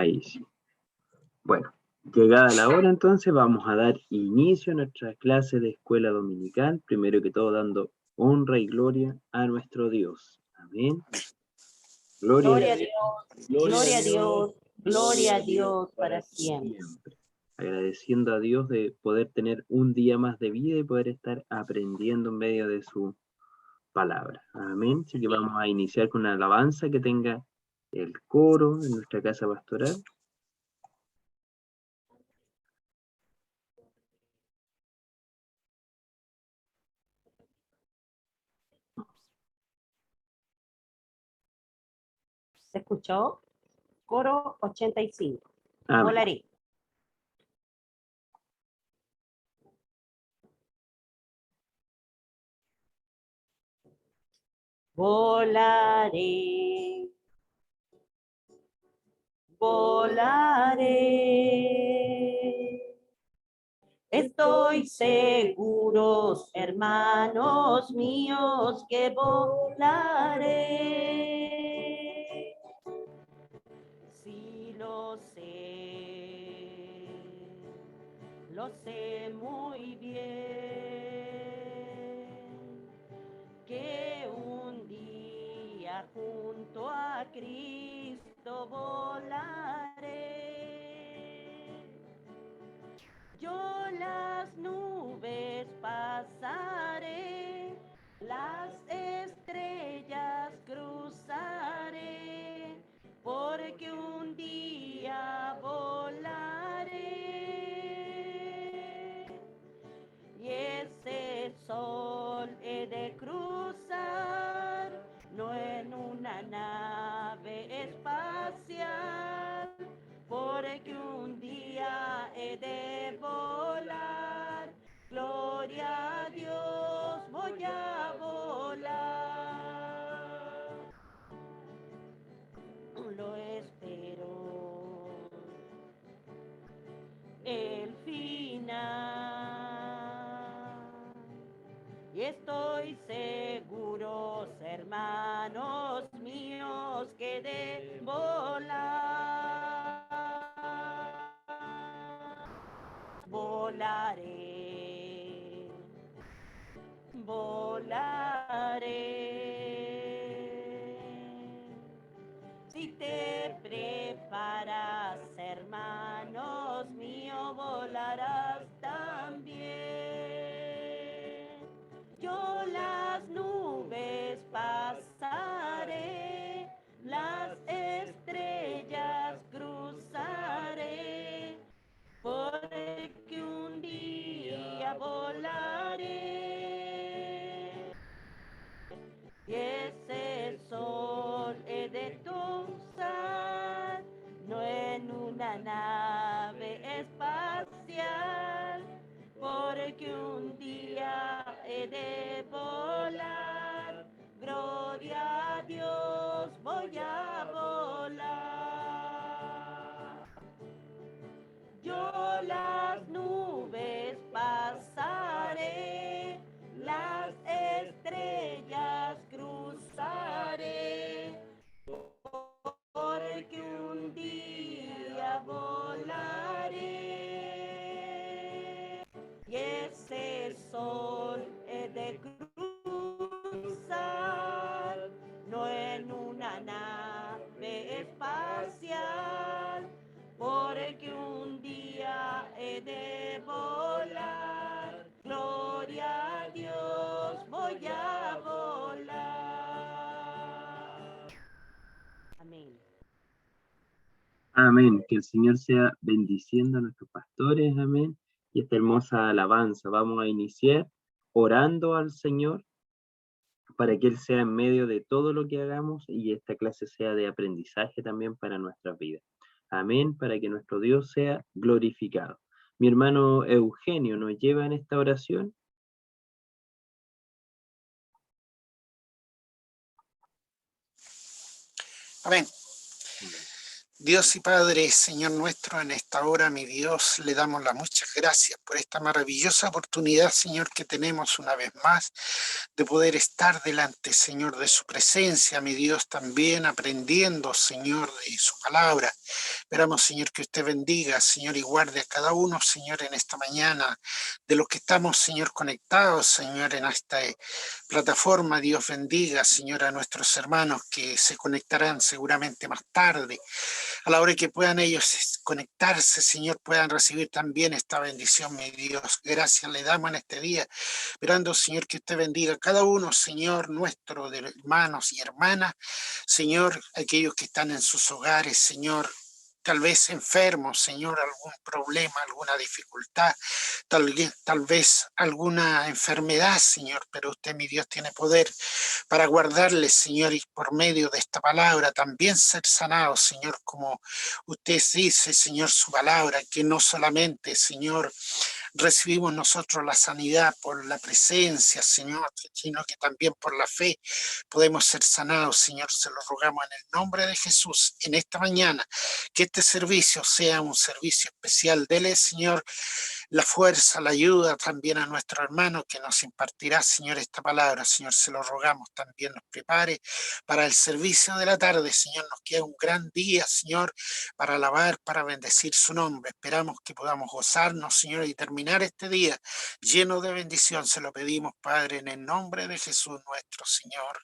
Ahí sí. Bueno, llegada la hora entonces vamos a dar inicio a nuestra clase de escuela dominical, primero que todo dando honra y gloria a nuestro Dios. Amén. Gloria a Dios, gloria a Dios, gloria a Dios para siempre. Agradeciendo a Dios de poder tener un día más de vida y poder estar aprendiendo en medio de su palabra. Amén. Así que vamos a iniciar con una alabanza que tenga el coro en nuestra casa pastoral. ¿Se escuchó? Coro 85. Amén. Volaré. Volaré. Volaré. Estoy seguro, hermanos míos, que volaré. Sí, lo sé muy bien, que un día junto a Cristo volaré. Yo las nubes pasaré, las estrellas cruzaré, porque un día volaré. Y ese sol he de cruzar, no en una nave espacial, porque un día he de volar. Gloria a Dios, voy a volar. Lo espero. El final. Y estoy seguro, hermanos míos, que de volar. Volaré. Volaré. Si te preparas, hermanos míos, volarás también. Yo las nubes pasaré, las estrellas cruzaré, porque un día volaré. Y ese sol he de cruzar, no en una nave espacial, porque un día he de volar. Gloria a Dios, voy a volar. Yo las nubes pasaré, las estrellas cruzaré, porque un día volaré. Y ese sol he de cruzar, no en una nave espacial, porque un día he de volar. Gloria a Dios, voy a volar. Amén. Amén. Que el Señor sea bendiciendo a nuestros pastores. Amén. Y esta hermosa alabanza. Vamos a iniciar orando al Señor para que Él sea en medio de todo lo que hagamos y esta clase sea de aprendizaje también para nuestras vidas. Amén. Para que nuestro Dios sea glorificado. Mi hermano Eugenio nos lleva en esta oración. Amén. Dios y Padre, Señor nuestro, en esta hora, mi Dios, le damos las muchas gracias por esta maravillosa oportunidad, Señor, que tenemos una vez más de poder estar delante, Señor, de su presencia, mi Dios, también aprendiendo, Señor, de su palabra. Esperamos, Señor, que usted bendiga, Señor, y guarde a cada uno, Señor, en esta mañana, de los que estamos, Señor, conectados, Señor, en esta plataforma. Dios bendiga, Señor, a nuestros hermanos que se conectarán seguramente más tarde. A la hora que puedan ellos conectarse, Señor, puedan recibir también esta bendición, mi Dios. Gracias le damos en este día, esperando, Señor, que usted bendiga a cada uno, Señor, nuestro, de hermanos y hermanas, Señor, aquellos que están en sus hogares, Señor, tal vez enfermos, Señor, algún problema, alguna dificultad, tal vez alguna enfermedad, Señor, pero usted, mi Dios, tiene poder para guardarles, Señor, y por medio de esta palabra también ser sanados, Señor, como usted dice, Señor, su palabra, que no solamente, Señor, recibimos nosotros la sanidad por la presencia, Señor, sino que también por la fe podemos ser sanados, Señor. Se lo rogamos en el nombre de Jesús en esta mañana, que este servicio sea un servicio especial. Dele, Señor, la fuerza, la ayuda también a nuestro hermano que nos impartirá, Señor, esta palabra. Señor, se lo rogamos, también nos prepare para el servicio de la tarde. Señor, nos queda un gran día, Señor, para alabar, para bendecir su nombre. Esperamos que podamos gozarnos, Señor, y terminar este día lleno de bendición. Se lo pedimos, Padre, en el nombre de Jesús nuestro Señor.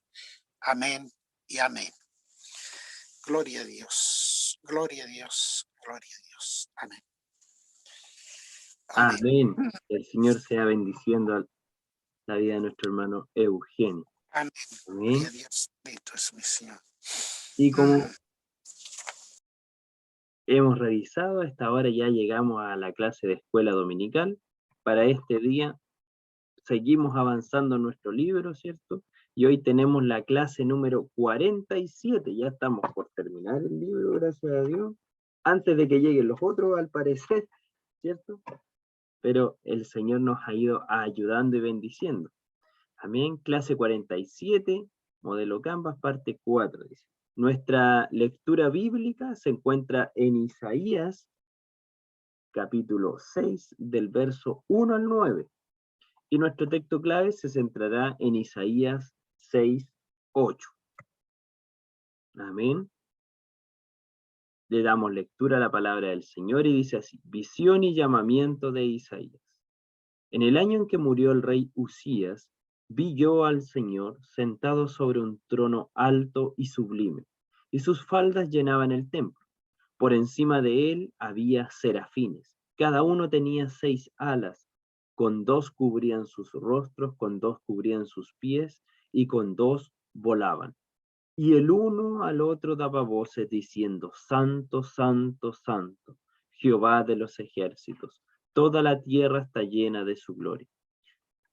Amén y amén. Gloria a Dios, gloria a Dios, gloria a Dios. Amén. Amén. Amén. El Señor sea bendiciendo la vida de nuestro hermano Eugenio. Amén. Amén. Gloria a Dios. Bendito es mi Señor. Y como hemos revisado, a esta hora ya llegamos a la clase de escuela dominical. Para este día seguimos avanzando en nuestro libro, ¿cierto? Y hoy tenemos la clase número 47. Ya estamos por terminar el libro, gracias a Dios. Antes de que lleguen los otros, al parecer, ¿cierto? Pero el Señor nos ha ido ayudando y bendiciendo. Amén. Clase 47, modelo Canvas, parte 4. Dice. Nuestra lectura bíblica se encuentra en Isaías, capítulo 6, del verso 1 al 9. Y nuestro texto clave se centrará en Isaías 6, 8. Amén. Le damos lectura a la palabra del Señor y dice así: visión y llamamiento de Isaías. En el año en que murió el rey Usías, vi yo al Señor sentado sobre un trono alto y sublime, y sus faldas llenaban el templo. Por encima de él había serafines, cada uno tenía 6 alas, con 2 cubrían sus rostros, con 2 cubrían sus pies, y con 2 volaban. Y el uno al otro daba voces diciendo: Santo, Santo, Santo, Jehová de los ejércitos, toda la tierra está llena de su gloria.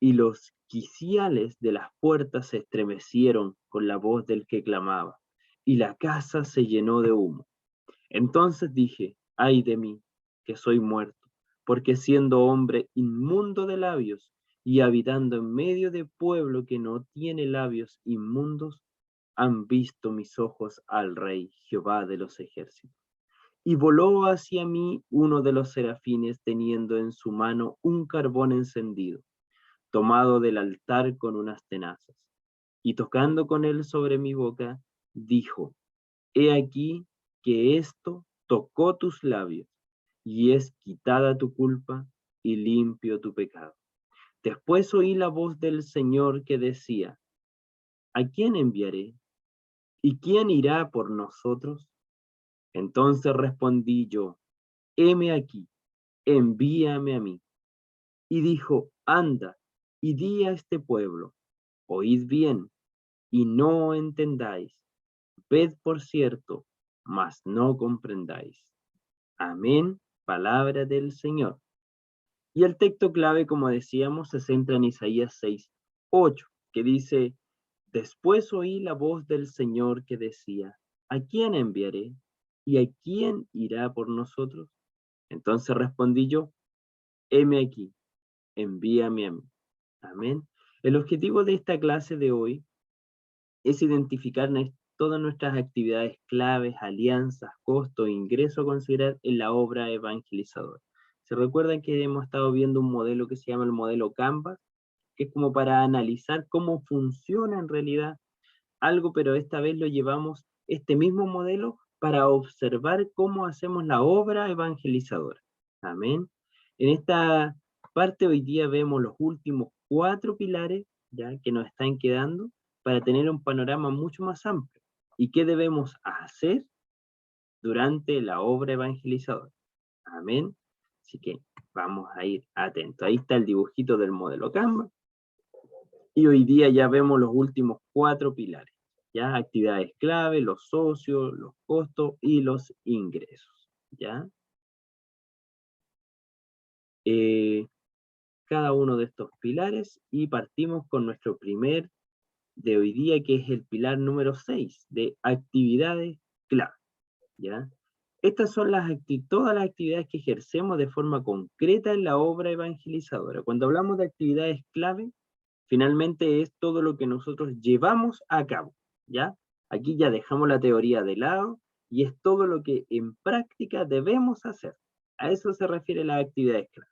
Y los quiciales de las puertas se estremecieron con la voz del que clamaba, y la casa se llenó de humo. Entonces dije: ay de mí, que soy muerto, porque siendo hombre inmundo de labios, y habitando en medio de pueblo que no tiene labios inmundos, han visto mis ojos al Rey, Jehová de los ejércitos. Y voló hacia mí uno de los serafines, teniendo en su mano un carbón encendido, tomado del altar con unas tenazas. Y tocando con él sobre mi boca, dijo: he aquí que esto tocó tus labios, y es quitada tu culpa y limpio tu pecado. Después oí la voz del Señor que decía: ¿a quién enviaré? ¿Y quién irá por nosotros? Entonces respondí yo: heme aquí, envíame a mí. Y dijo: anda, y di a este pueblo: oíd bien, y no entendáis, ved por cierto, mas no comprendáis. Amén, palabra del Señor. Y el texto clave, como decíamos, se centra en Isaías 6, 8, que dice: después oí la voz del Señor que decía: ¿a quién enviaré? ¿Y a quién irá por nosotros? Entonces respondí yo: heme aquí, envíame a mí. Amén. El objetivo de esta clase de hoy es identificar todas nuestras actividades claves, alianzas, costos, ingresos a considerar en la obra evangelizadora. ¿Se recuerdan que hemos estado viendo un modelo que se llama el modelo Canvas? Que es como para analizar cómo funciona en realidad algo, pero esta vez lo llevamos este mismo modelo para observar cómo hacemos la obra evangelizadora. Amén. En esta parte hoy día vemos los últimos 4 pilares ya que nos están quedando para tener un panorama mucho más amplio. ¿Y qué debemos hacer durante la obra evangelizadora? Amén. Así que vamos a ir atentos. Ahí está el dibujito del modelo Canva. Y hoy día ya vemos los últimos 4 pilares, ¿ya? Actividades clave, los socios, los costos y los ingresos, ¿ya? Cada uno de estos pilares y partimos con nuestro primer de hoy día, que es el pilar número 6, de actividades clave, ¿ya? Estas son todas las actividades que ejercemos de forma concreta en la obra evangelizadora. Cuando hablamos de actividades clave, finalmente es todo lo que nosotros llevamos a cabo, ¿ya? Aquí ya dejamos la teoría de lado y es todo lo que en práctica debemos hacer. A eso se refiere la actividad clave.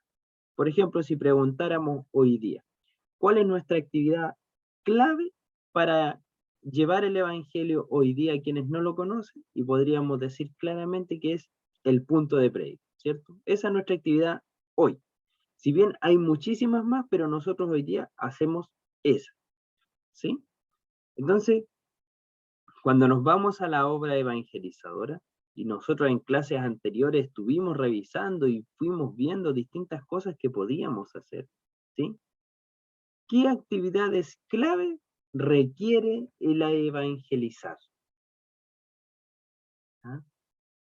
Por ejemplo, si preguntáramos hoy día, ¿cuál es nuestra actividad clave para llevar el evangelio hoy día a quienes no lo conocen? Y podríamos decir claramente que es el punto de predica, ¿cierto? Esa es nuestra actividad hoy. Si bien hay muchísimas más, pero nosotros hoy día hacemos esa, ¿sí? Entonces, cuando nos vamos a la obra evangelizadora, y nosotros en clases anteriores estuvimos revisando y fuimos viendo distintas cosas que podíamos hacer, ¿sí? ¿Qué actividades clave requiere el evangelizar? ¿Ah?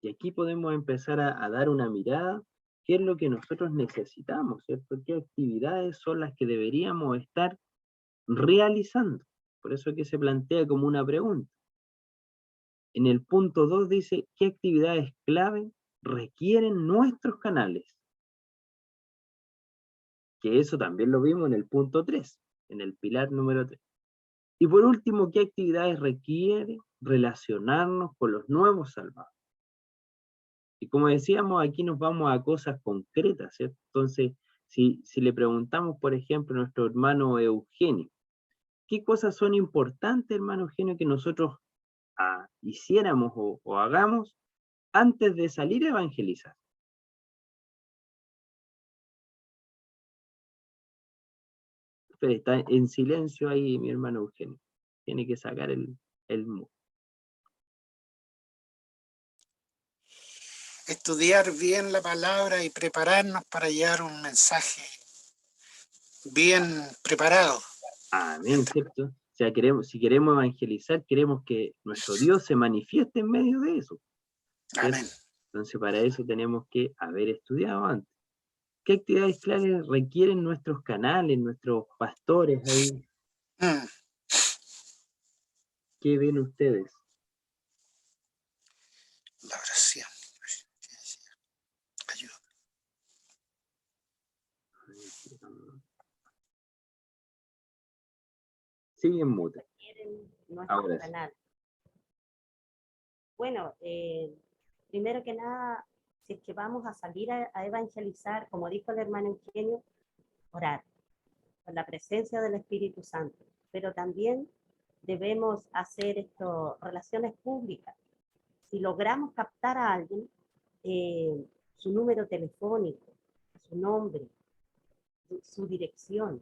Y aquí podemos empezar a dar una mirada, qué es lo que nosotros necesitamos, ¿cierto? ¿Qué actividades son las que deberíamos estar realizando? Por eso es que se plantea como una pregunta. En el punto 2 dice, ¿qué actividades clave requieren nuestros canales? Que eso también lo vimos en el punto 3, en el pilar número 3. Y por último, ¿qué actividades requiere relacionarnos con los nuevos salvados? Y como decíamos, aquí nos vamos a cosas concretas, ¿cierto? Entonces, si le preguntamos, por ejemplo, a nuestro hermano Eugenio, ¿qué cosas son importantes, hermano Eugenio, que nosotros hiciéramos o hagamos antes de salir a evangelizar? Pero está en silencio ahí mi hermano Eugenio. Tiene que sacar el Estudiar bien la palabra y prepararnos para llevar un mensaje bien preparado. Amén, ¿cierto? O sea, si queremos evangelizar, queremos que nuestro Dios se manifieste en medio de eso, ¿cierto? Amén. Entonces, para eso tenemos que haber estudiado antes. ¿Qué actividades claves requieren nuestros canales, nuestros pastores ahí? Mm. ¿Qué ven ustedes? La oración. Ayuda. Siguen mute. Nuestro Ahora sí. canal. Bueno, primero que nada, si es que vamos a salir a evangelizar, como dijo el hermano Eugenio, orar con la presencia del Espíritu Santo, pero también debemos hacer esto, relaciones públicas. Si logramos captar a alguien, su número telefónico, su nombre, su dirección,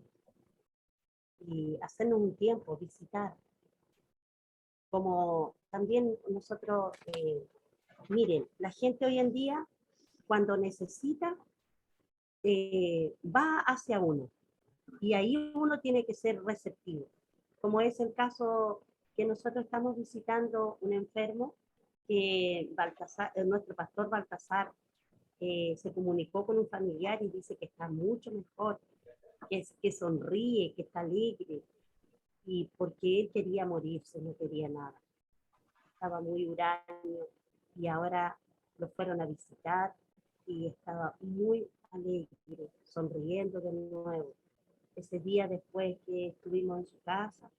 y hacernos un tiempo, visitar. Como también nosotros, miren, la gente hoy en día, cuando necesita, va hacia uno. Y ahí uno tiene que ser receptivo. Como es el caso que nosotros estamos visitando un enfermo que nuestro pastor Baltasar se comunicó con un familiar y dice que está mucho mejor, que sonríe, que está alegre, y porque él quería morirse, no quería nada. Estaba muy huraño y ahora lo fueron a visitar y estaba muy alegre, sonriendo de nuevo. Ese día después que estuvimos en su casa,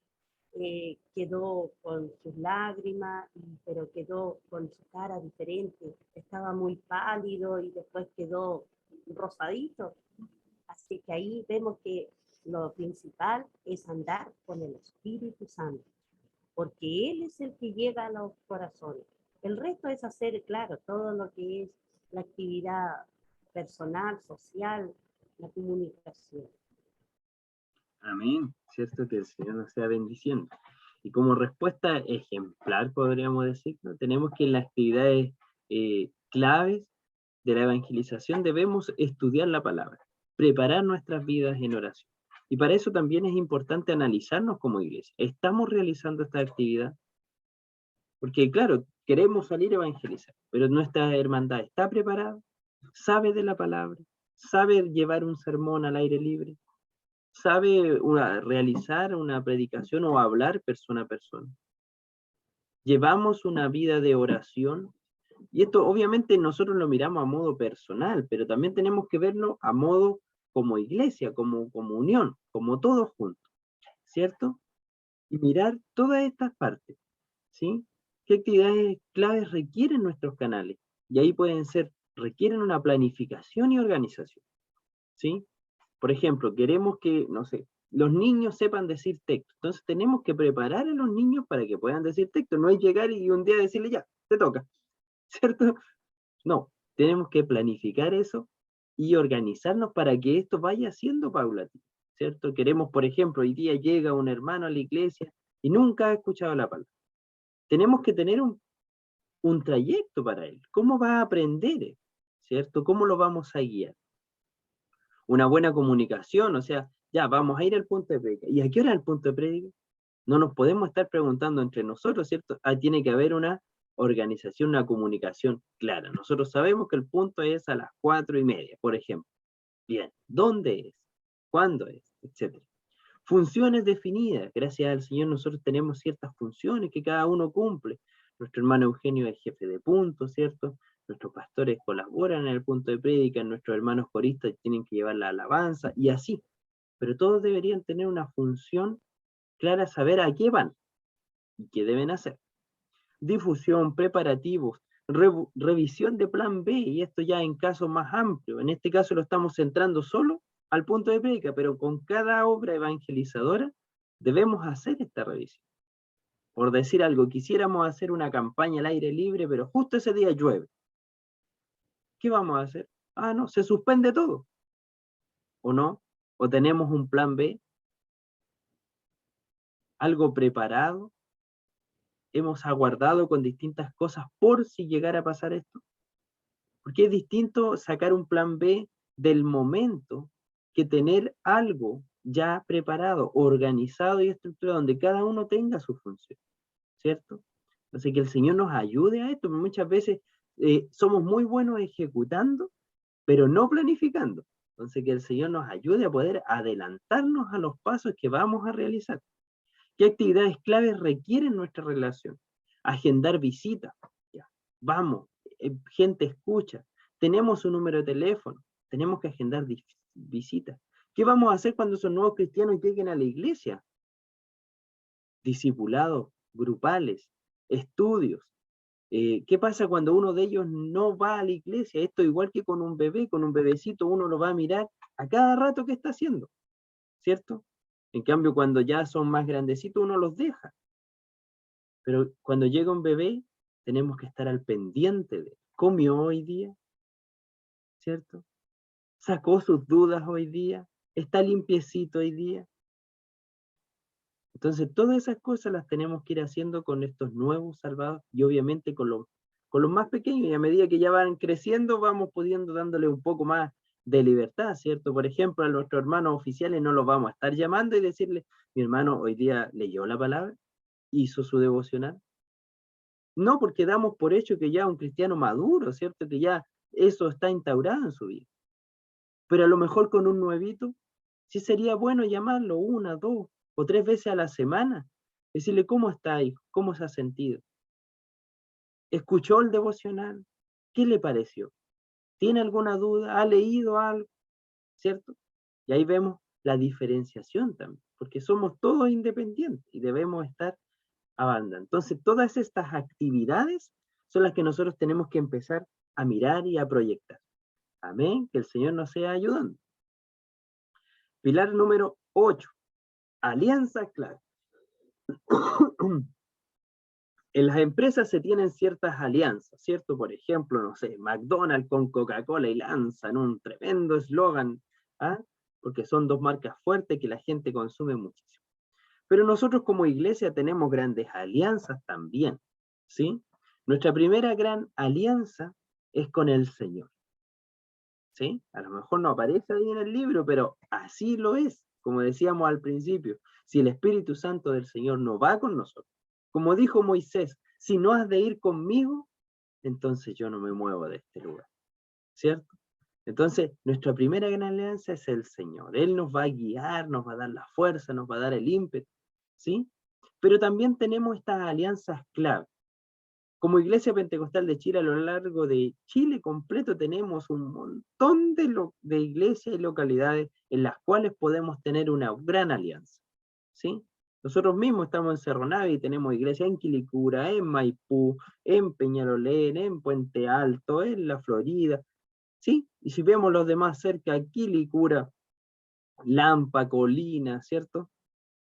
quedó con sus lágrimas, pero quedó con su cara diferente. Estaba muy pálido y después quedó rosadito. Así que ahí vemos que lo principal es andar con el Espíritu Santo, porque Él es el que llega a los corazones. El resto es hacer, claro, todo lo que es la actividad personal, social, la comunicación. Amén. Cierto, que el Señor nos sea bendiciendo. Y como respuesta ejemplar, podríamos decir, ¿no? Tenemos que en las actividades claves de la evangelización debemos estudiar la palabra, preparar nuestras vidas en oración. Y para eso también es importante analizarnos como iglesia. ¿Estamos realizando esta actividad? Porque claro, queremos salir a evangelizar, pero nuestra hermandad está preparada, sabe de la palabra, sabe llevar un sermón al aire libre, sabe realizar una predicación o hablar persona a persona. Llevamos una vida de oración, y esto obviamente nosotros lo miramos a modo personal, pero también tenemos que verlo a modo como iglesia, como comunión, como todos juntos, ¿cierto? Y mirar todas estas partes, ¿sí? ¿Qué actividades claves requieren nuestros canales? Y ahí requieren una planificación y organización, ¿sí? Por ejemplo, queremos que, no sé, los niños sepan decir texto. Entonces tenemos que preparar a los niños para que puedan decir texto. No es llegar y un día decirle ya, te toca, ¿cierto? No, tenemos que planificar eso y organizarnos para que esto vaya siendo paulatino, ¿cierto? Queremos, por ejemplo, hoy día llega un hermano a la iglesia y nunca ha escuchado la palabra. Tenemos que tener un trayecto para él. ¿Cómo va a aprender, ¿cierto? ¿Cómo lo vamos a guiar? Una buena comunicación, o sea, ya vamos a ir al punto de prédica. ¿Y a qué hora es el punto de prédica? No nos podemos estar preguntando entre nosotros, ¿cierto? Tiene que haber una organización, una comunicación clara. Nosotros sabemos que el punto es a las 4:30, por ejemplo. Bien, ¿dónde es? ¿Cuándo es? Etcétera. Funciones definidas. Gracias al Señor nosotros tenemos ciertas funciones que cada uno cumple. Nuestro hermano Eugenio es jefe de punto, ¿cierto? Nuestros pastores colaboran en el punto de prédica, nuestros hermanos coristas tienen que llevar la alabanza y así. Pero todos deberían tener una función clara, saber a qué van y qué deben hacer. Difusión, preparativos, revisión de plan B, y esto ya en casos más amplios. En este caso lo estamos centrando solo al punto de prédica, pero con cada obra evangelizadora debemos hacer esta revisión. Por decir algo, quisiéramos hacer una campaña al aire libre, pero justo ese día llueve. ¿Qué vamos a hacer? Ah, no, se suspende todo. ¿O no? ¿O tenemos un plan B? ¿Algo preparado? ¿Hemos aguardado con distintas cosas por si llegara a pasar esto? Porque es distinto sacar un plan B del momento que tener algo ya preparado, organizado y estructurado, donde cada uno tenga su función, ¿cierto? Entonces que el Señor nos ayude a esto, porque muchas veces somos muy buenos ejecutando, pero no planificando. Entonces que el Señor nos ayude a poder adelantarnos a los pasos que vamos a realizar. ¿Qué actividades claves requieren nuestra relación? Agendar visitas. Ya, vamos, gente escucha. Tenemos un número de teléfono. Tenemos que agendar visitas. ¿Qué vamos a hacer cuando esos nuevos cristianos lleguen a la iglesia? Discipulados, grupales, estudios. ¿Qué pasa cuando uno de ellos no va a la iglesia? Esto igual que con un bebé, con un bebecito, uno lo va a mirar a cada rato que está haciendo, ¿cierto? En cambio, cuando ya son más grandecitos, uno los deja. Pero cuando llega un bebé, tenemos que estar al pendiente de, ¿comió hoy día? ¿Cierto? ¿Sacó sus dudas hoy día? ¿Está limpiecito hoy día? Entonces, todas esas cosas las tenemos que ir haciendo con estos nuevos salvados y obviamente con los más pequeños. Y a medida que ya van creciendo, vamos pudiendo dándole un poco más de libertad, ¿cierto? Por ejemplo, a nuestros hermanos oficiales no los vamos a estar llamando y decirle, mi hermano hoy día leyó la palabra, hizo su devocional. No, porque damos por hecho que ya un cristiano maduro, ¿cierto? Que ya eso está instaurado en su vida. Pero a lo mejor con un nuevito, sí sería bueno llamarlo 1, 2 o 3 veces a la semana. Decirle, ¿cómo está, hijo? ¿Cómo se ha sentido? ¿Escuchó el devocional? ¿Qué le pareció? ¿Tiene alguna duda? ¿Ha leído algo? ¿Cierto? Y ahí vemos la diferenciación también. porque somos todos independientes y debemos estar avanzando. Entonces, todas estas actividades son las que nosotros tenemos que empezar a mirar y a proyectar. Amén, que el Señor nos sea ayudando. Pilar número 8, alianza clave. En las empresas se tienen ciertas alianzas, ¿cierto? Por ejemplo, no sé, McDonald's con Coca-Cola y lanzan un tremendo eslogan, ¿ah? Porque son dos marcas fuertes que la gente consume muchísimo. Pero nosotros como iglesia tenemos grandes alianzas también, ¿sí? Nuestra primera gran alianza es con el Señor, ¿sí? A lo mejor no aparece ahí en el libro, pero así lo es, como decíamos al principio. Si el Espíritu Santo del Señor no va con nosotros, como dijo Moisés, si no has de ir conmigo, entonces yo no me muevo de este lugar, ¿cierto? Entonces, nuestra primera gran alianza es el Señor. Él nos va a guiar, nos va a dar la fuerza, nos va a dar el ímpetu, ¿sí? Pero también tenemos estas alianzas clave. Como Iglesia Pentecostal de Chile, a lo largo de Chile completo tenemos un montón de iglesias y localidades en las cuales podemos tener una gran alianza, ¿sí? Nosotros mismos estamos en Cerro Navia y tenemos iglesias en Quilicura, en Maipú, en Peñalolén, en Puente Alto, en La Florida, ¿sí? Y si vemos los demás cerca, Quilicura, Lampa, Colina, ¿cierto?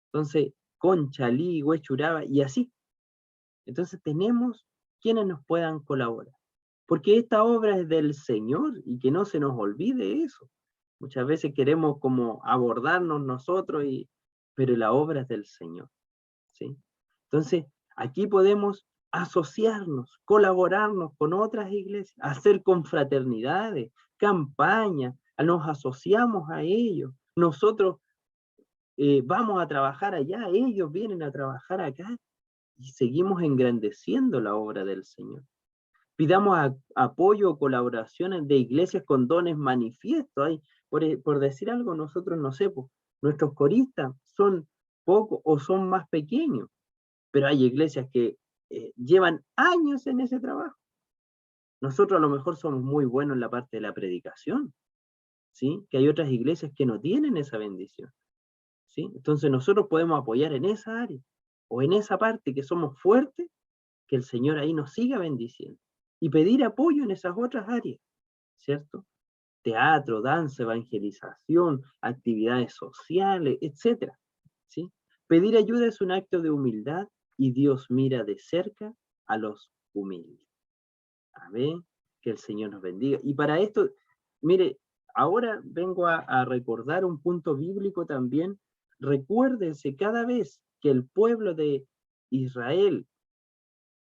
Entonces, Conchalí, Huechuraba, y así. Entonces tenemos quienes nos puedan colaborar. Porque esta obra es del Señor y que no se nos olvide eso. Muchas veces queremos como abordarnos nosotros, pero la obra es del Señor, ¿sí? Entonces, aquí podemos asociarnos, colaborarnos con otras iglesias, hacer confraternidades, campañas, nos asociamos a ellos. Nosotros vamos a trabajar allá, ellos vienen a trabajar acá y seguimos engrandeciendo la obra del Señor. Pidamos apoyo o colaboraciones de iglesias con dones manifiestos. Hay, por decir algo, nosotros no sé, pues, nuestros coristas son pocos o son más pequeños, pero hay iglesias que llevan años en ese trabajo. Nosotros a lo mejor somos muy buenos en la parte de la predicación, ¿sí? Que hay otras iglesias que no tienen esa bendición, ¿sí? Entonces nosotros podemos apoyar en esa área o en esa parte que somos fuertes, que el Señor ahí nos siga bendiciendo y pedir apoyo en esas otras áreas, ¿cierto? Teatro, danza, evangelización, actividades sociales, etcétera, ¿sí? Pedir ayuda es un acto de humildad y Dios mira de cerca a los humildes. Amén. Que el Señor nos bendiga. Y para esto, mire, ahora vengo a recordar un punto bíblico también. Recuérdense cada vez que el pueblo de Israel,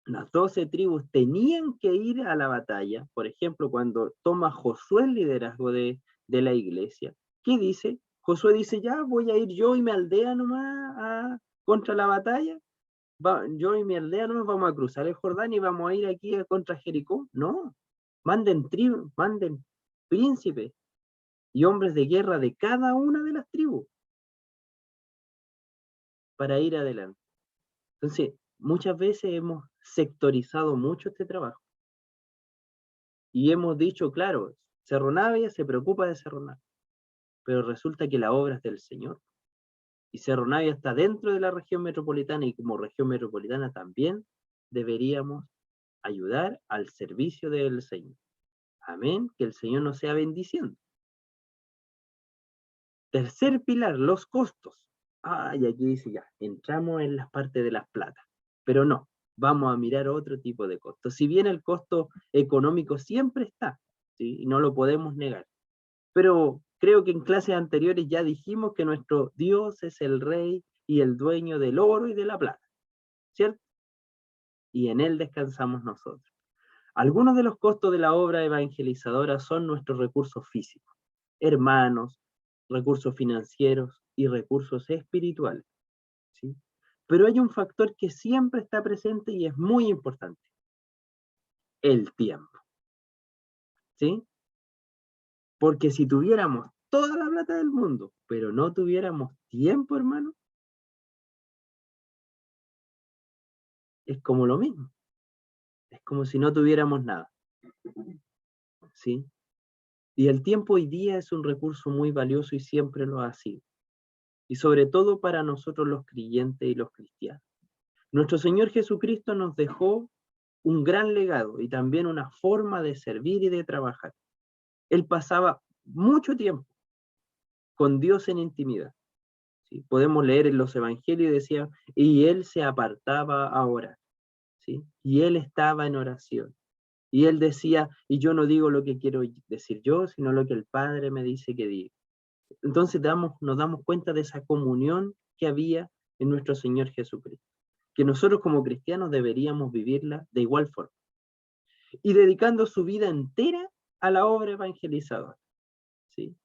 las 12 tribus, tenían que ir a la batalla, por ejemplo, cuando toma Josué el liderazgo de la iglesia, ¿qué dice? Josué dice, ya voy a ir yo y mi aldea nomás contra la batalla. Yo y mi aldea nomás vamos a cruzar el Jordán y vamos a ir aquí contra Jericó. No, manden tribus, manden príncipes y hombres de guerra de cada una de las tribus para ir adelante. Entonces, muchas veces hemos sectorizado mucho este trabajo y hemos dicho, claro, Cerro Navia se preocupa de Cerro Navia, pero resulta que la obra es del Señor. Y Cerro Navia está dentro de la región metropolitana y como región metropolitana también deberíamos ayudar al servicio del Señor. Amén, que el Señor nos sea bendiciendo. Tercer pilar, los costos. Y aquí dice ya, entramos en las partes de las plata, pero no, vamos a mirar otro tipo de costos. Si bien el costo económico siempre está, ¿sí? Y no lo podemos negar, pero creo que en clases anteriores ya dijimos que nuestro Dios es el Rey y el dueño del oro y de la plata, ¿cierto? Y en Él descansamos nosotros. Algunos de los costos de la obra evangelizadora son nuestros recursos físicos, hermanos, recursos financieros y recursos espirituales, ¿sí? Pero hay un factor que siempre está presente y es muy importante, el tiempo, ¿sí? Porque si tuviéramos toda la plata del mundo, pero no tuviéramos tiempo, hermano, es como lo mismo. Es como si no tuviéramos nada, ¿sí? Y el tiempo hoy día es un recurso muy valioso y siempre lo ha sido. y sobre todo para nosotros los creyentes y los cristianos. Nuestro Señor Jesucristo nos dejó un gran legado y también una forma de servir y de trabajar. Él pasaba mucho tiempo con Dios en intimidad. ¿Sí? Podemos leer en los evangelios y decía, y Él se apartaba a orar. ¿Sí? Y Él estaba en oración. Y Él decía, y yo no digo lo que quiero decir yo, sino lo que el Padre me dice que diga. Entonces nos damos cuenta de esa comunión que había en nuestro Señor Jesucristo, que nosotros como cristianos deberíamos vivirla de igual forma. Y dedicando su vida entera a la obra evangelizadora. ¿Sí?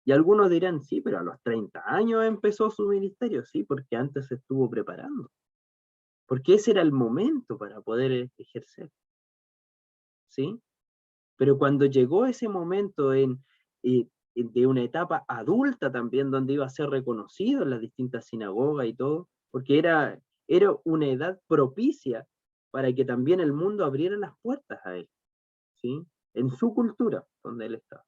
Y algunos dirán, sí, pero a los 30 años empezó su ministerio, sí, porque antes se estuvo preparando. Porque ese era el momento para poder ejercer. ¿Sí? Pero cuando llegó ese momento de una etapa adulta también, donde iba a ser reconocido en las distintas sinagogas y todo, porque era una edad propicia para que también el mundo abriera las puertas a él, ¿sí? En su cultura, donde él estaba.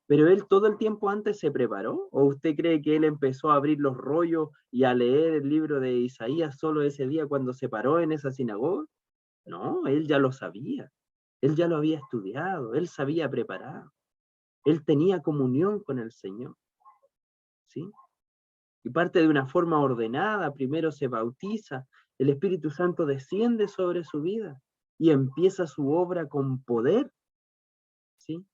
¿Pero él todo el tiempo antes se preparó? ¿O usted cree que él empezó a abrir los rollos y a leer el libro de Isaías solo ese día cuando se paró en esa sinagoga? No, él ya lo sabía. Él ya lo había estudiado, él sabía preparar. Él tenía comunión con el Señor. ¿Sí? Y parte de una forma ordenada, primero se bautiza, el Espíritu Santo desciende sobre su vida y empieza su obra con poder. ¿Sí?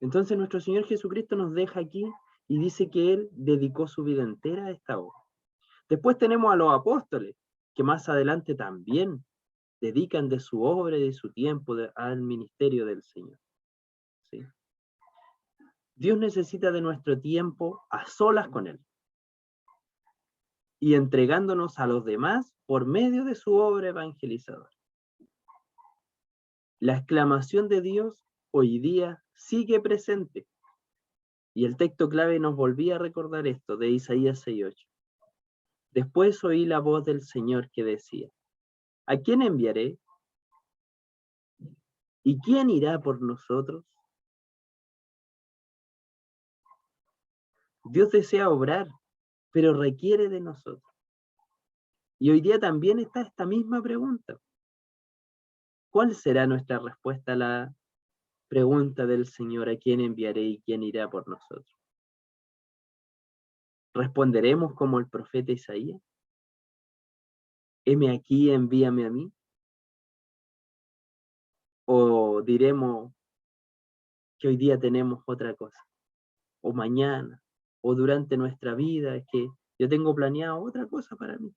Entonces nuestro Señor Jesucristo nos deja aquí y dice que Él dedicó su vida entera a esta obra. Después tenemos a los apóstoles, que más adelante también dedican de su obra y de su tiempo al ministerio del Señor. ¿Sí? Dios necesita de nuestro tiempo a solas con Él y entregándonos a los demás por medio de su obra evangelizadora. La exclamación de Dios hoy día sigue presente. Y el texto clave nos volvía a recordar esto de Isaías 6:8. Después oí la voz del Señor que decía, ¿a quién enviaré? ¿Y quién irá por nosotros? Dios desea obrar, pero requiere de nosotros. Y hoy día también está esta misma pregunta. ¿Cuál será nuestra respuesta a la pregunta del Señor, ¿a quién enviaré y quién irá por nosotros? ¿Responderemos como el profeta Isaías? Heme aquí, envíame a mí. ¿O diremos que hoy día tenemos otra cosa? O mañana, o durante nuestra vida, es que yo tengo planeado otra cosa para mí.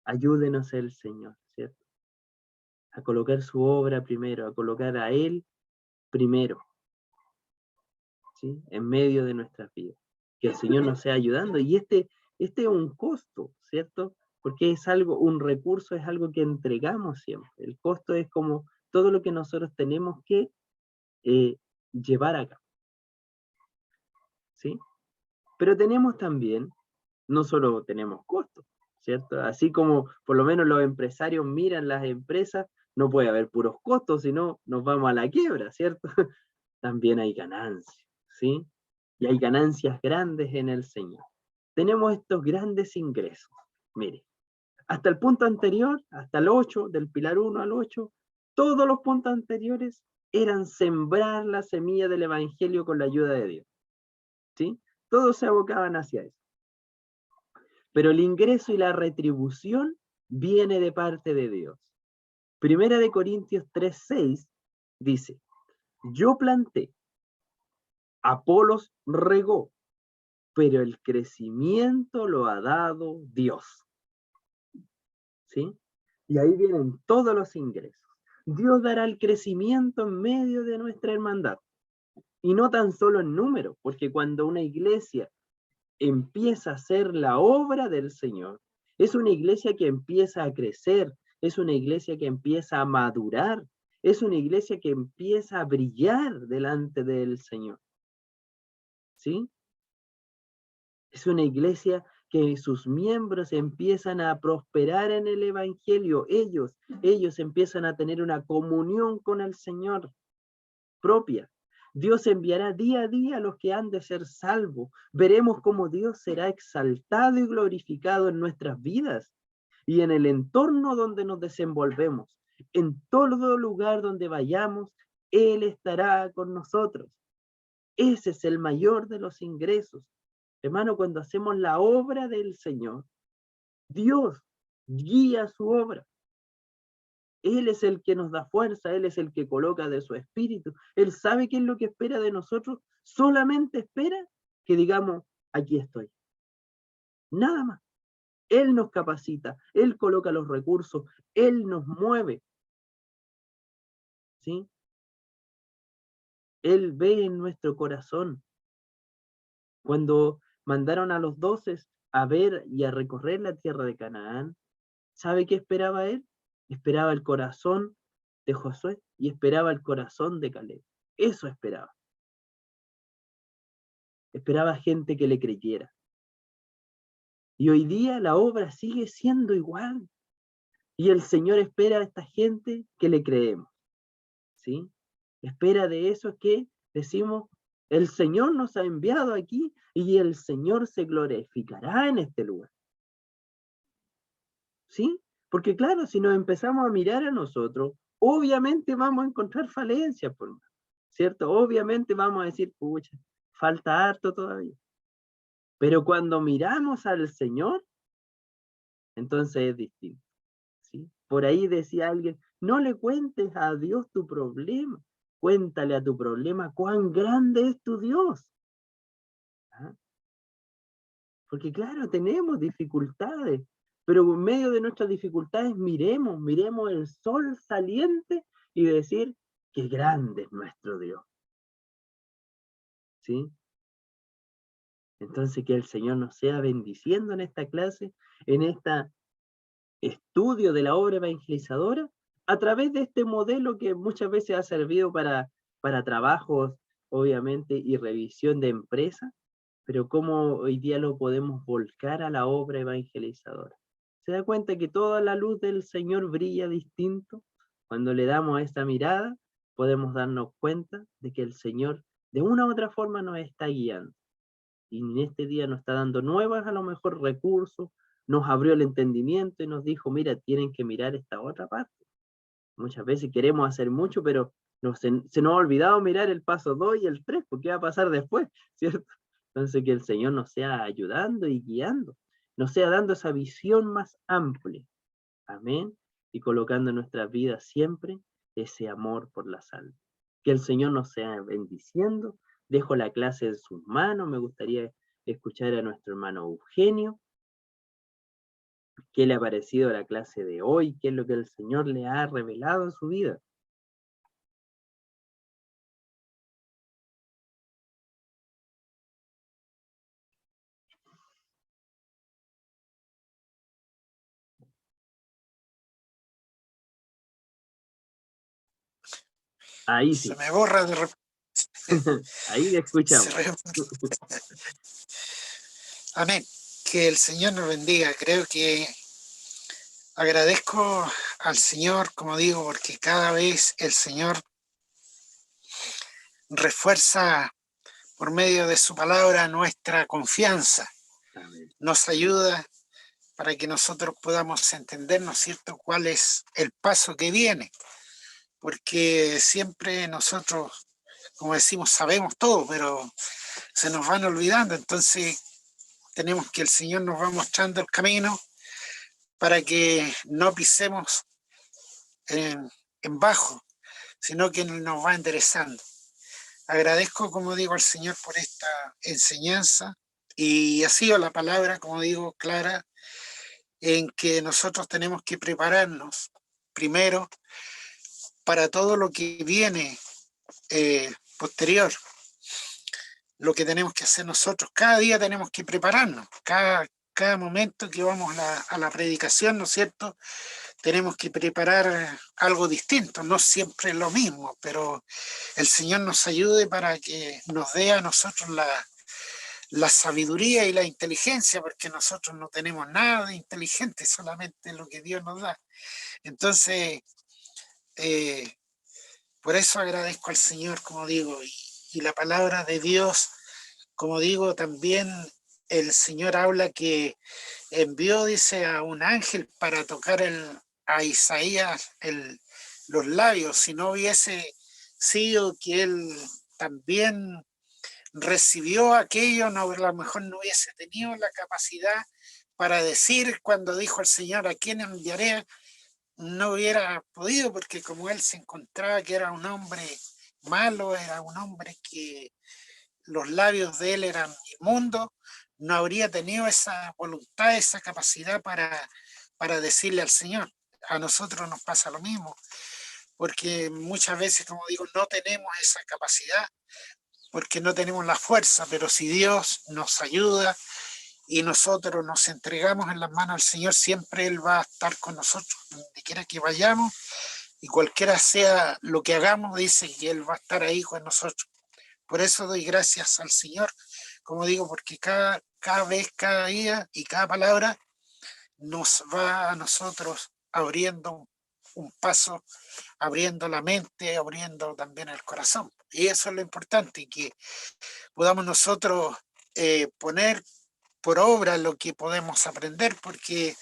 Ayúdenos el Señor, ¿cierto? A colocar su obra primero, a colocar a Él primero, ¿sí? En medio de nuestras vidas. Que el Señor nos sea ayudando. Y este es un costo, ¿cierto? Porque es algo, un recurso es algo que entregamos siempre. El costo es como todo lo que nosotros tenemos que llevar a cabo. ¿Sí? Pero tenemos también, no solo tenemos costos, ¿cierto? Así como por lo menos los empresarios miran las empresas, no puede haber puros costos, sino nos vamos a la quiebra, ¿cierto? También hay ganancias, ¿sí? Y hay ganancias grandes en el Señor. Tenemos estos grandes ingresos. Mire, hasta el punto anterior, hasta el 8, del pilar 1 al 8, todos los puntos anteriores eran sembrar la semilla del Evangelio con la ayuda de Dios, ¿sí? Todos se abocaban hacia eso. Pero el ingreso y la retribución viene de parte de Dios. Primera de Corintios 3:6 dice, yo planté, Apolos regó, pero el crecimiento lo ha dado Dios. ¿Sí? Y ahí vienen todos los ingresos. Dios dará el crecimiento en medio de nuestra hermandad. Y no tan solo en número, porque cuando una iglesia empieza a hacer la obra del Señor, es una iglesia que empieza a crecer, es una iglesia que empieza a madurar, es una iglesia que empieza a brillar delante del Señor. ¿Sí? Es una iglesia que sus miembros empiezan a prosperar en el Evangelio. Ellos empiezan a tener una comunión con el Señor propia. Dios enviará día a día a los que han de ser salvos. Veremos cómo Dios será exaltado y glorificado en nuestras vidas y en el entorno donde nos desenvolvemos. En todo lugar donde vayamos, Él estará con nosotros. Ese es el mayor de los ingresos. Hermano, cuando hacemos la obra del Señor, Dios guía su obra. Él es el que nos da fuerza, Él es el que coloca de su espíritu. Él sabe qué es lo que espera de nosotros. Solamente espera que digamos, aquí estoy. Nada más. Él nos capacita, Él coloca los recursos, Él nos mueve. ¿Sí? Él ve en nuestro corazón. Cuando mandaron a los 12 a ver y a recorrer la tierra de Canaán, ¿sabe qué esperaba Él? Esperaba el corazón de Josué y esperaba el corazón de Caleb. Eso esperaba. Esperaba gente que le creyera. Y hoy día la obra sigue siendo igual. Y el Señor espera a esta gente que le creemos. ¿Sí? Espera de eso que decimos, el Señor nos ha enviado aquí y el Señor se glorificará en este lugar. ¿Sí? Porque claro, si nos empezamos a mirar a nosotros, obviamente vamos a encontrar falencias, ¿cierto? Obviamente vamos a decir, pucha, falta harto todavía. Pero cuando miramos al Señor, entonces es distinto. ¿Sí? Por ahí decía alguien, no le cuentes a Dios tu problema, cuéntale a tu problema cuán grande es tu Dios. ¿Ah? Porque claro, tenemos dificultades, pero en medio de nuestras dificultades miremos el sol saliente y decir, qué grande es nuestro Dios. ¿Sí? Entonces que el Señor nos sea bendiciendo en esta clase, en este estudio de la obra evangelizadora, a través de este modelo que muchas veces ha servido para trabajos, obviamente, y revisión de empresas, pero cómo hoy día lo podemos volcar a la obra evangelizadora. ¿Se da cuenta que toda la luz del Señor brilla distinto? Cuando le damos esta mirada, podemos darnos cuenta de que el Señor de una u otra forma nos está guiando. Y en este día nos está dando nuevas, a lo mejor, recursos, nos abrió el entendimiento y nos dijo, mira, tienen que mirar esta otra parte. Muchas veces queremos hacer mucho, pero se nos ha olvidado mirar el paso 2 y el 3, porque va a pasar después, ¿cierto? Entonces que el Señor nos sea ayudando y guiando, nos sea dando esa visión más amplia. Amén. Y colocando en nuestras vidas siempre ese amor por la salva. Que el Señor nos sea bendiciendo. Dejo la clase en sus manos. Me gustaría escuchar a nuestro hermano Eugenio. ¿Qué le ha parecido la clase de hoy? ¿Qué es lo que el Señor le ha revelado en su vida? Ahí sí. Se me borra de repente. Ahí le escuchamos. Amén. Que el Señor nos bendiga. Creo que agradezco al Señor, como digo, porque cada vez el Señor refuerza por medio de su palabra nuestra confianza. Amén. Nos ayuda para que nosotros podamos entender, ¿no es cierto?, cuál es el paso que viene. Porque siempre nosotros, como decimos, sabemos todo, pero se nos van olvidando. Entonces tenemos que el Señor nos va mostrando el camino para que no pisemos en bajo, sino que nos va enderezando. Agradezco, como digo, al Señor por esta enseñanza y ha sido la palabra, como digo, clara en que nosotros tenemos que prepararnos primero para todo lo que viene posterior. Lo que tenemos que hacer nosotros, cada día tenemos que prepararnos, cada momento que vamos a la predicación, ¿no es cierto?, tenemos que preparar algo distinto, no siempre lo mismo, pero el Señor nos ayude para que nos dé a nosotros la sabiduría y la inteligencia, porque nosotros no tenemos nada de inteligente, solamente lo que Dios nos da. Entonces, por eso agradezco al Señor, como digo, y la palabra de Dios, como digo, también el Señor habla que envió, dice, a un ángel para tocar a Isaías los labios. Si no hubiese sido que él también recibió aquello, no, a lo mejor no hubiese tenido la capacidad para decir cuando dijo el Señor, ¿a quién enviaré? No hubiera podido, porque como él se encontraba que era un hombre malo, era un hombre que los labios de él eran inmundos, no habría tenido esa voluntad, esa capacidad para decirle al Señor. A nosotros nos pasa lo mismo, porque muchas veces, como digo, no tenemos esa capacidad, porque no tenemos la fuerza, pero si Dios nos ayuda y nosotros nos entregamos en las manos del Señor, siempre Él va a estar con nosotros, donde quiera que vayamos, y cualquiera sea lo que hagamos, dice que Él va a estar ahí con nosotros. Por eso doy gracias al Señor, como digo, porque cada vez, cada día y cada palabra nos va a nosotros abriendo un paso, abriendo la mente, abriendo también el corazón. Y eso es lo importante, que podamos nosotros poner por obra lo que podemos aprender, porque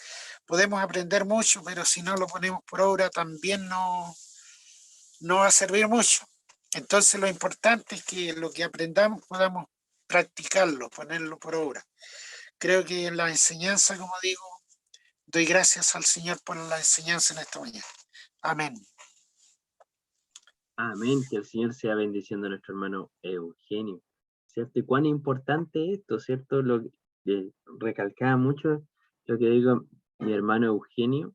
podemos aprender mucho, pero si no lo ponemos por obra también no va a servir mucho. Entonces lo importante es que lo que aprendamos podamos practicarlo, ponerlo por obra. Creo que en la enseñanza, como digo, doy gracias al Señor por la enseñanza en esta mañana. Amén. Amén, que el Señor sea bendiciendo a nuestro hermano Eugenio, ¿cierto? Y cuán importante esto, ¿cierto? Lo que recalcaba mucho lo que digo mi hermano Eugenio,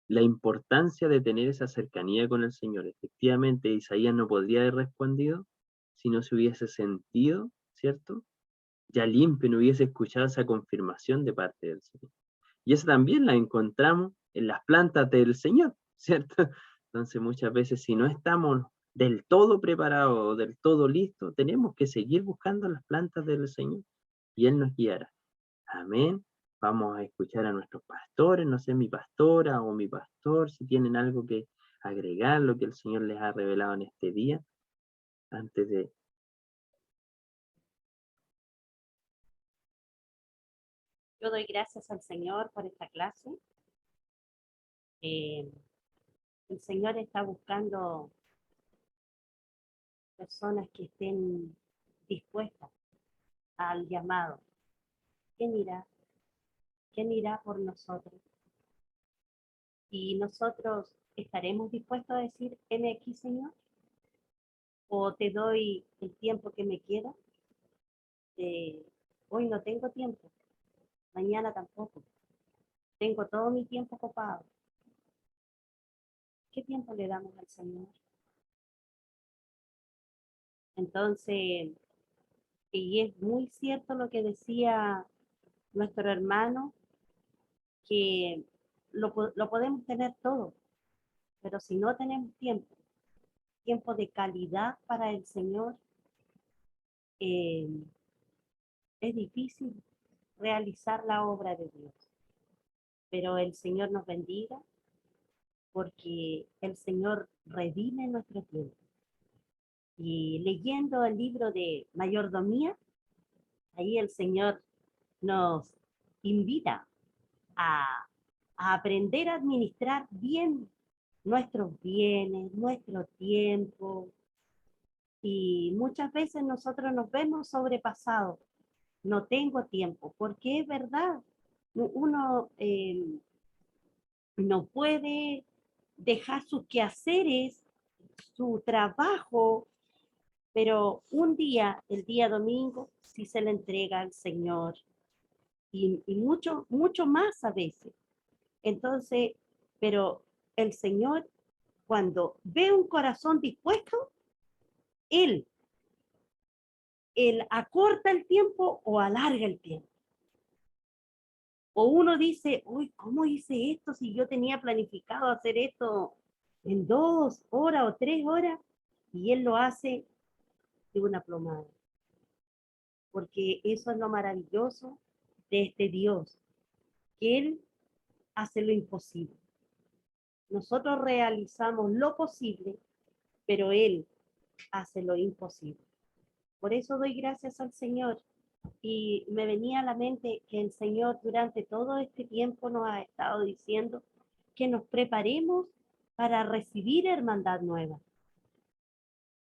la importancia de tener esa cercanía con el Señor. Efectivamente, Isaías no podría haber respondido si no se hubiese sentido, ¿cierto? Ya limpio, no hubiese escuchado esa confirmación de parte del Señor. Y eso también la encontramos en las plantas del Señor, ¿cierto? Entonces muchas veces si no estamos del todo preparados o del todo listos, tenemos que seguir buscando las plantas del Señor y Él nos guiará. Amén. Vamos a escuchar a nuestros pastores, no sé, mi pastora o mi pastor, si tienen algo que agregar, lo que el Señor les ha revelado en este día, antes de... Yo doy gracias al Señor por esta clase. El Señor está buscando personas que estén dispuestas al llamado. ¿Quién irá? ¿Quién irá por nosotros? Y nosotros estaremos dispuestos a decir, heme aquí, Señor, o te doy el tiempo que me queda. Hoy no tengo tiempo, mañana tampoco. Tengo todo mi tiempo copado. ¿Qué tiempo le damos al Señor? Entonces, y es muy cierto lo que decía nuestro hermano, que lo podemos tener todo, pero si no tenemos tiempo de calidad para el Señor, eh, es difícil realizar la obra de Dios. Pero el Señor nos bendiga, porque el Señor redime nuestro tiempo. Y leyendo el libro de Mayordomía, ahí el Señor nos invita a, a aprender a administrar bien nuestros bienes, nuestro tiempo. Y muchas veces nosotros nos vemos sobrepasados. No tengo tiempo, porque es verdad. Uno no puede dejar sus quehaceres, su trabajo, pero un día, el día domingo, sí se le entrega al Señor y mucho, mucho más a veces. Entonces, pero el Señor, cuando ve un corazón dispuesto, Él, Él acorta el tiempo o alarga el tiempo. O uno dice, uy, ¿cómo hice esto si yo tenía planificado hacer esto en 2 horas o 3 horas? Y Él lo hace de una plomada. Porque eso es lo maravilloso de este Dios, que Él hace lo imposible. Nosotros realizamos lo posible, pero Él hace lo imposible. Por eso doy gracias al Señor. Y me venía a la mente que el Señor durante todo este tiempo nos ha estado diciendo que nos preparemos para recibir hermandad nueva.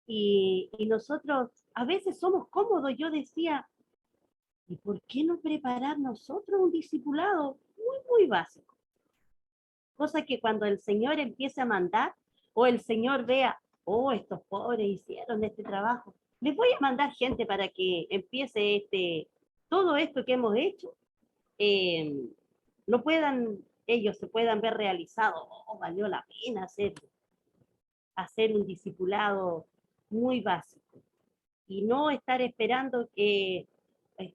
Y nosotros a veces somos cómodos. Yo decía, ¿y por qué no preparar nosotros un discipulado muy básico? Cosa que cuando el Señor empiece a mandar o el Señor vea, oh, estos pobres hicieron este trabajo, les voy a mandar gente para que empiece todo esto que hemos hecho, lo puedan, ellos se puedan ver realizado, oh, valió la pena hacer un discipulado muy básico y no estar esperando que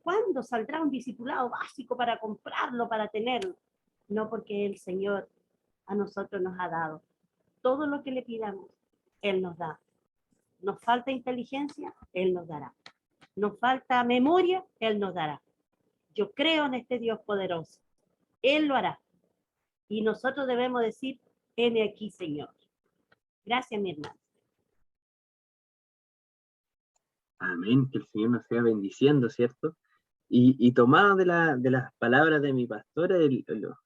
¿cuándo saldrá un discipulado básico para comprarlo, para tenerlo? No, porque el Señor a nosotros nos ha dado todo lo que le pidamos, Él nos da. Nos falta inteligencia, Él nos dará. Nos falta memoria, Él nos dará. Yo creo en este Dios poderoso. Él lo hará. Y nosotros debemos decir, heme aquí, Señor. Gracias, mi hermano. Amén, que el Señor nos sea bendiciendo, ¿cierto? Y tomado de las palabras de mi pastora,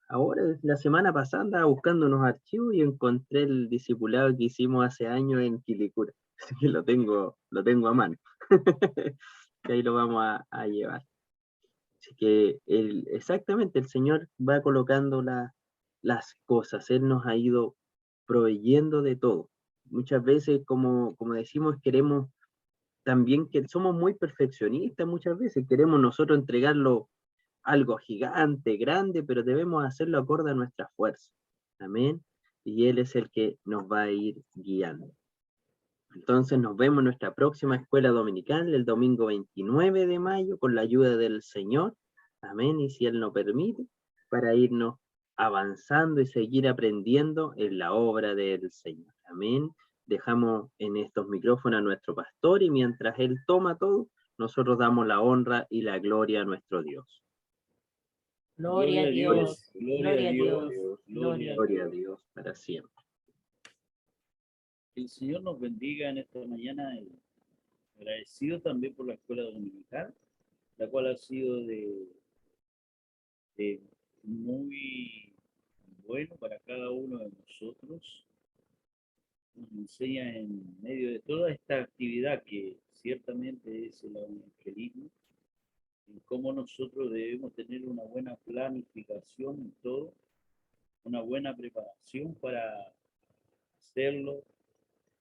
ahora, la semana pasada, andaba buscando unos archivos y encontré el discipulado que hicimos hace años en Quilicura. Así que lo tengo a mano. Que ahí lo vamos a llevar. Así que exactamente el Señor va colocando las cosas. Él nos ha ido proveyendo de todo. Muchas veces, como decimos, queremos también, que somos muy perfeccionistas muchas veces, queremos nosotros entregarlo algo gigante, grande, pero debemos hacerlo acorde a nuestra fuerza. Amén. Y Él es el que nos va a ir guiando. Entonces nos vemos en nuestra próxima escuela dominical el domingo 29 de mayo con la ayuda del Señor. Amén. Y si Él nos permite, para irnos avanzando y seguir aprendiendo en la obra del Señor. Amén. Dejamos en estos micrófonos a nuestro pastor y mientras Él toma todo, nosotros damos la honra y la gloria a nuestro Dios. Gloria a Dios, gloria a Dios, Gloria a Dios para siempre. El Señor nos bendiga en esta mañana, agradecido también por la escuela dominical, la cual ha sido de muy bueno para cada uno de nosotros. Nos enseña en medio de toda esta actividad que ciertamente es el evangelismo, en cómo nosotros debemos tener una buena planificación en todo, una buena preparación para hacerlo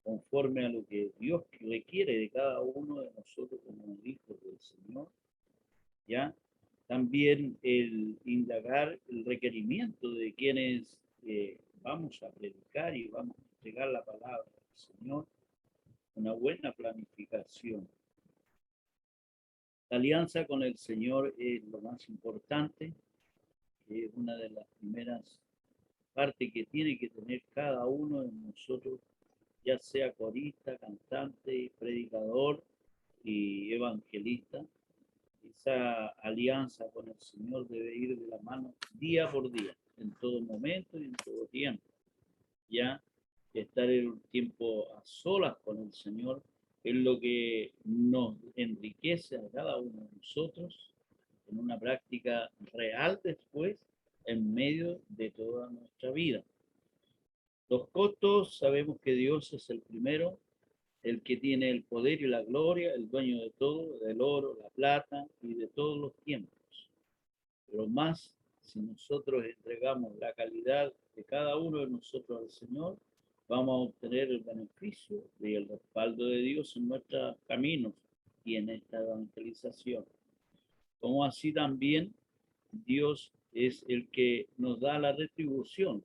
conforme a lo que Dios requiere de cada uno de nosotros como hijos del Señor. ¿Ya? También el indagar el requerimiento de quienes vamos a predicar y vamos a entregar la palabra del Señor, una buena planificación. La alianza con el Señor es lo más importante, es una de las primeras partes que tiene que tener cada uno de nosotros, ya sea corista, cantante, predicador y evangelista. Esa alianza con el Señor debe ir de la mano día por día, en todo momento y en todo tiempo. Ya estar en un tiempo a solas con el Señor es lo que nos enriquece a cada uno de nosotros en una práctica real después en medio de toda nuestra vida. Los costos, sabemos que Dios es el primero, el que tiene el poder y la gloria, el dueño de todo, del oro, la plata y de todos los tiempos. Pero más, si nosotros entregamos la calidad de cada uno de nosotros al Señor, vamos a obtener el beneficio y el respaldo de Dios en nuestros caminos y en esta evangelización. Como así también Dios es el que nos da la retribución,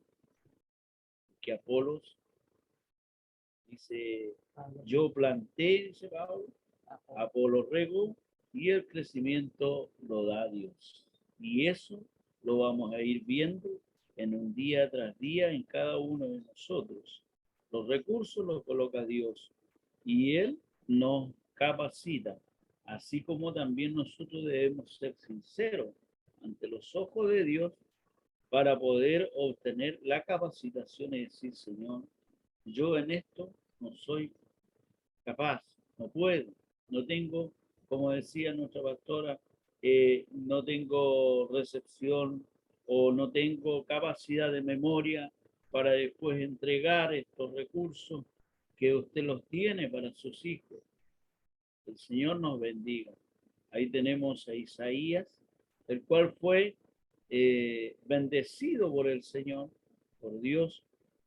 que Apolos dice, yo planté, dice Pablo, Apolo regó y el crecimiento lo da Dios. Y eso lo vamos a ir viendo en un día tras día en cada uno de nosotros. Los recursos los coloca Dios y Él nos capacita, así como también nosotros debemos ser sinceros ante los ojos de Dios para poder obtener la capacitación y decir, Señor, yo en esto no soy capaz, no puedo, no tengo como decía nuestra pastora, no tengo recepción o no tengo capacidad de memoria para después entregar estos recursos que usted los tiene para sus hijos. El Señor nos bendiga. Ahí tenemos a Isaías, el cual fue bendecido por el Señor, por Dios,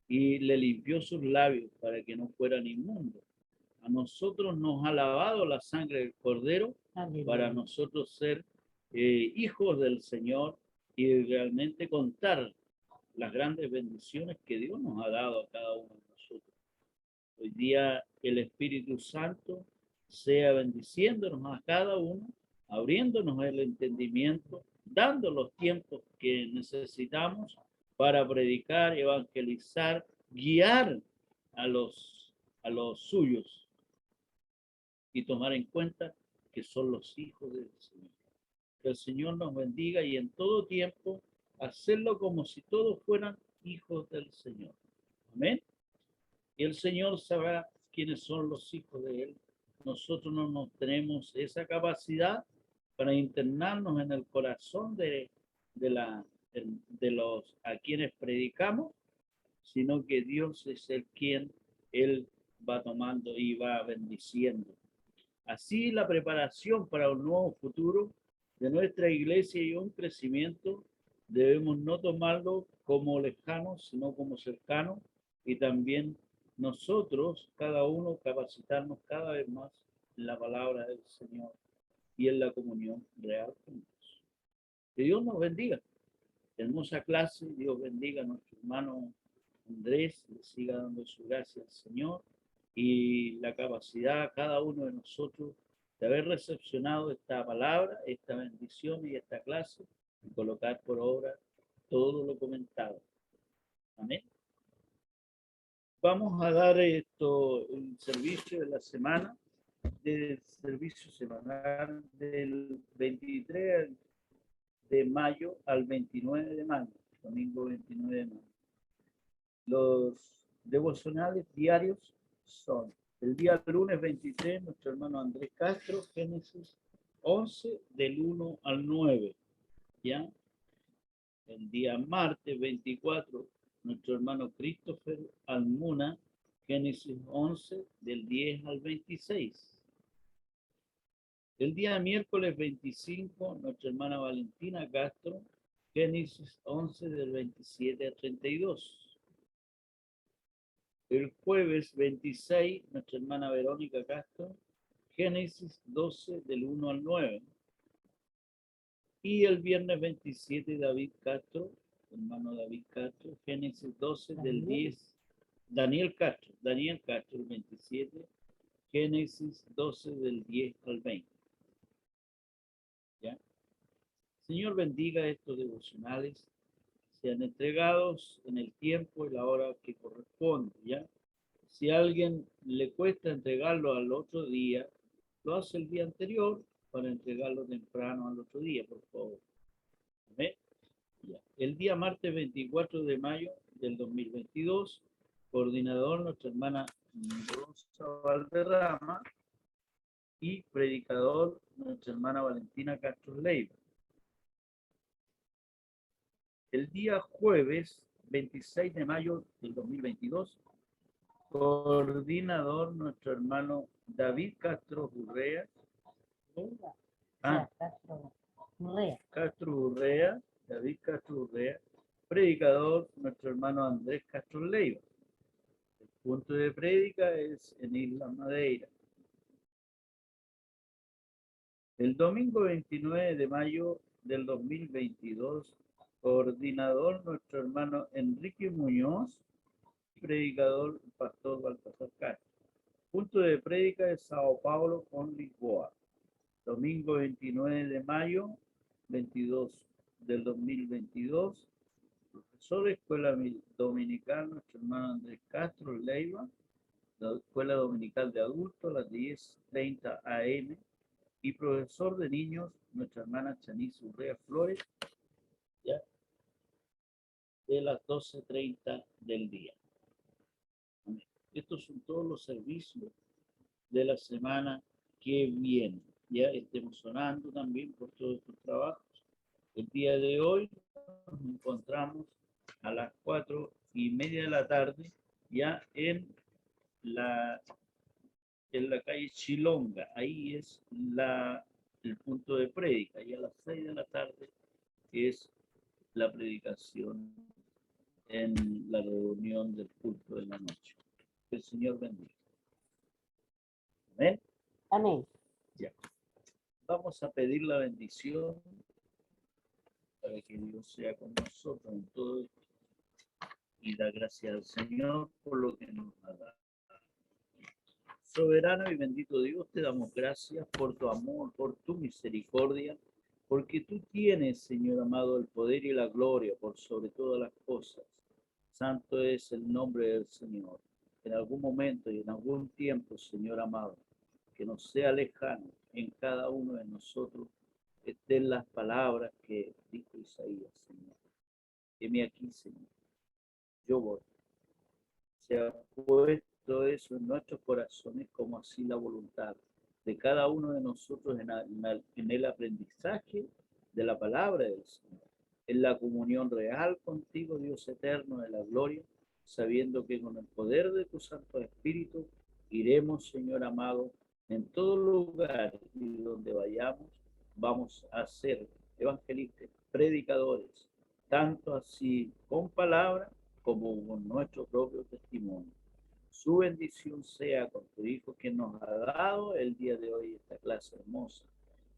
y le limpió sus labios para que no fueran inmundos. A nosotros nos ha lavado la sangre del Cordero para nosotros ser hijos del Señor y realmente contar las grandes bendiciones que Dios nos ha dado a cada uno de nosotros. Hoy día el Espíritu Santo sea bendiciéndonos a cada uno, abriéndonos el entendimiento, dando los tiempos que necesitamos para predicar, evangelizar, guiar a los suyos y tomar en cuenta que son los hijos del Señor. Que el Señor nos bendiga y en todo tiempo hacerlo como si todos fueran hijos del Señor. Amén. Y el Señor sabrá quiénes son los hijos de Él. Nosotros no tenemos esa capacidad para internarnos en el corazón de los a quienes predicamos, sino que Dios es el quien Él va tomando y va bendiciendo. Así la preparación para un nuevo futuro de nuestra iglesia y un crecimiento debemos no tomarlo como lejano, sino como cercano, y también nosotros, cada uno, capacitarnos cada vez más en la palabra del Señor y en la comunión real con Dios. Que Dios nos bendiga. Hermosa clase, Dios bendiga a nuestro hermano Andrés, le siga dando su gracia al Señor y la capacidad a cada uno de nosotros de haber recepcionado esta palabra, esta bendición y esta clase y colocar por obra todo lo comentado. Amén. Vamos a dar el servicio de la semana, del servicio semanal del 23 de mayo al 29 de mayo, domingo 29 de mayo. Los devocionales diarios son el día lunes 23, nuestro hermano Andrés Castro, Génesis 11, del 1 al 9, ¿ya? El día martes 24, nuestro hermano Christopher Almuna, Génesis 11, del 10 al 26. El día miércoles 25, nuestra hermana Valentina Castro, Génesis 11, del 27 al 32. El jueves 26, nuestra hermana Verónica Castro, Génesis 12, del 1 al 9. Y el viernes 27, David Castro, hermano David Castro, Génesis 12, del 10. Daniel Castro, el 27, Génesis 12, del 10 al 20. ¿Ya? Señor, bendiga estos devocionales, sean entregados en el tiempo y la hora que corresponde, ¿ya? Si a alguien le cuesta entregarlo al otro día, lo hace el día anterior para entregarlo temprano al otro día, por favor. ¿Ve? Ya. El día martes 24 de mayo del 2022, coordinador nuestra hermana Rosa Valderrama y predicador nuestra hermana Valentina Castro Leiva. El día jueves 26 de mayo del 2022, coordinador nuestro hermano David Castro Urrea. Castro Urrea, David Castro Urrea. Predicador nuestro hermano Andrés Castro Leiva. El punto de prédica es en Isla Madeira. El domingo 29 de mayo del 2022, coordinador nuestro hermano Enrique Muñoz, predicador pastor Baltasar Castro. Punto de prédica es Sao Paulo con Lisboa. Domingo 29 de mayo 22 del 2022, profesor de Escuela Dominical nuestro hermano Andrés Castro Leiva, la Escuela Dominical de Adultos a las 10:30 AM, y profesor de niños nuestra hermana Chanice Urrea Flores, ¿ya? De las 12:30 del día. Estos son todos los servicios de la semana que viene. ya estemos orando también por todos estos trabajos. El día de hoy nos encontramos a las 4:30 de la tarde, ya en la calle Chilonga. Ahí es el punto de prédica, y a las 6 de la tarde es la predicación en la reunión del culto de la noche. Que el Señor bendiga. Amén. Amén. Ya. Vamos a pedir la bendición para que Dios sea con nosotros en todo esto y dar gracias al Señor por lo que nos ha dado. Soberano y bendito Dios, te damos gracias por tu amor, por tu misericordia, porque tú tienes, Señor amado, el poder y la gloria por sobre todas las cosas. Santo es el nombre del Señor. En algún momento y en algún tiempo, Señor amado, que nos sea lejano en cada uno de nosotros, estén las palabras que dijo Isaías, Señor. Heme aquí, Señor. Yo voy. Se ha puesto eso en nuestros corazones como así la voluntad de cada uno de nosotros en el aprendizaje de la palabra del Señor, en la comunión real contigo, Dios eterno de la gloria, sabiendo que con el poder de tu Santo Espíritu iremos, Señor amado, en todo lugar y donde vayamos, vamos a ser evangelistas, predicadores, tanto así con palabra como con nuestro propio testimonio. Su bendición sea con tu Hijo que nos ha dado el día de hoy esta clase hermosa.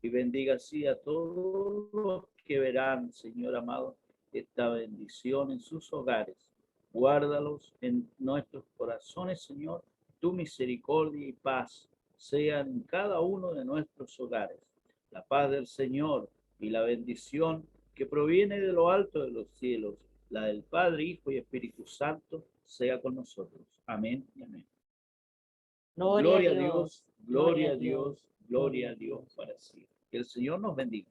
Y bendiga así a todos los que verán, Señor amado, esta bendición en sus hogares. Guárdalos en nuestros corazones, Señor. Tu misericordia y paz sean en cada uno de nuestros hogares. La paz del Señor y la bendición que proviene de lo alto de los cielos, la del Padre, Hijo y Espíritu Santo, sea con nosotros. Amén y amén. Gloria a Dios, gloria a Dios, gloria a Dios para siempre. Que el Señor nos bendiga.